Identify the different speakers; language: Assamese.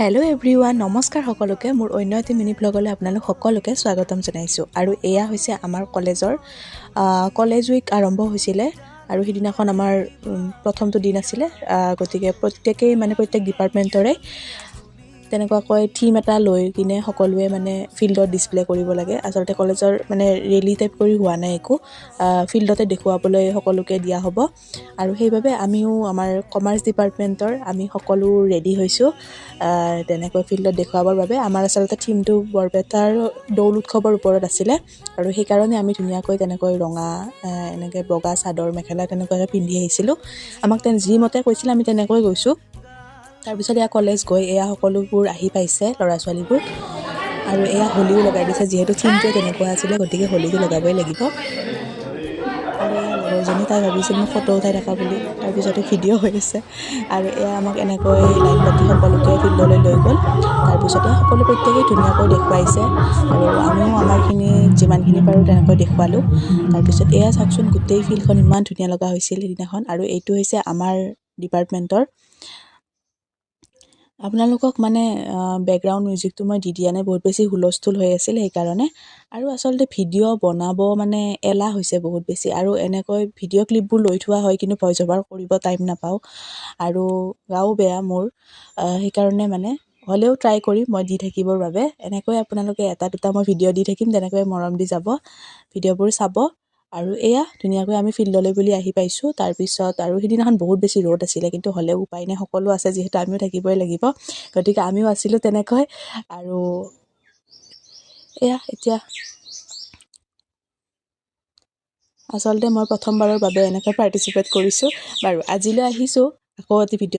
Speaker 1: হেল্ল' এভৰিৱান, নমস্কাৰ সকলোকে। মোৰ অন্য এটি মিনি ব্লগলৈ আপোনালোক সকলোকে স্বাগতম জনাইছোঁ। আৰু এয়া হৈছে আমাৰ কলেজ উইক আৰম্ভ হৈছিলে আৰু সিদিনাখন আমাৰ প্ৰথমটো দিন আছিলে। গতিকে প্ৰত্যেক ডিপাৰ্টমেণ্টৰে তেনেকুৱাকৈ থিম এটা লৈ কিনে সকলোৱে ফিল্ডত ডিছপ্লে কৰিব লাগে। আচলতে কলেজৰ ৰেলী টাইপ কৰি হোৱা নাই একো, ফিল্ডতে দেখুৱাবলৈ সকলোকে দিয়া হ'ব। আৰু সেইবাবে আমিও আমাৰ কমাৰ্চ ডিপাৰ্টমেণ্টৰ আমি সকলো ৰেডি হৈছোঁ তেনেকৈ ফিল্ডত দেখুৱাবৰ বাবে। আমাৰ আচলতে থিমটো বৰপেটাৰ দৌল উৎসৱৰ ওপৰত আছিলে আৰু সেইকাৰণে আমি ধুনীয়াকৈ তেনেকৈ ৰঙা এনেকৈ বগা চাদৰ মেখেলা তেনেকুৱাকৈ পিন্ধি আহিছিলোঁ। আমাক যিমতে কৈছিলে আমি তেনেকৈ গৈছোঁ। তাৰপিছত এয়া কলেজ গৈ এয়া সকলোবোৰ আহি পাইছে ল'ৰা ছোৱালীবোৰ, আৰু এয়া হোলীও লগাই দিছে। যিহেতু থিমটোৱে তেনেকুৱা আছিলে গতিকে হোলীটো লগাবই লাগিব। আৰু এয়া লগৰজনী, তাই ভাবিছিল মোক ফটো উঠাই থকা বুলি, তাৰপিছতে ভিডিঅ' হৈ আছে। আৰু এয়া আমাক এনেকৈ লাইন পাতি সকলোকে ফিল্ডলৈ লৈ গ'ল। তাৰপিছতে প্ৰত্যেকেই ধুনীয়াকৈ দেখুৱাইছে আৰু আমিও আমাৰখিনি যিমানখিনি পাৰোঁ তেনেকৈ দেখুৱালোঁ। তাৰপিছত এয়া চাওকচোন, গোটেই ফিল্ডখন ইমান ধুনীয়া লগা হৈছিল সেইদিনাখন। আৰু এইটো হৈছে আমাৰ ডিপাৰ্টমেণ্টৰ। আপোনালোকক বেকগ্ৰাউণ্ড মিউজিকটো মই দি দিয়া নাই, বহুত বেছি হুলস্থুল হৈ আছিল সেইকাৰণে। আৰু আচলতে ভিডিঅ' বনাব এলাহ হৈছে বহুত বেছি, আৰু এনেকৈ ভিডিঅ' ক্লিপবোৰ লৈ থোৱা হয় কিন্তু ভইচ অভাৰ কৰিব টাইম নাপাওঁ আৰু গাও বেয়া মোৰ। সেইকাৰণে হ'লেও ট্ৰাই কৰিম মই দি থাকিবৰ বাবে। এনেকৈ আপোনালোকে এটা দুটা মই ভিডিঅ' দি থাকিম, তেনেকৈ মৰম দি যাব, ভিডিঅ'বোৰ চাব। আৰু এয়া ধুনীয়াকৈ আমি ফিল্ডলৈ বুলি আহি পাইছোঁ। তাৰপিছত আৰু সিদিনাখন বহুত বেছি ৰ'দ আছিলে, কিন্তু হ'লেও উপায় নাই, সকলো আছে যিহেতু আমিও থাকিবই লাগিব। গতিকে আমিও আছিলোঁ তেনেকৈ। আৰু এয়া এতিয়া আচলতে মই প্ৰথমবাৰৰ বাবে এনেকৈ পাৰ্টিচিপেট কৰিছোঁ। বাৰু আজিলৈ আহিছোঁ, আকৌ এটি ভিডিঅ'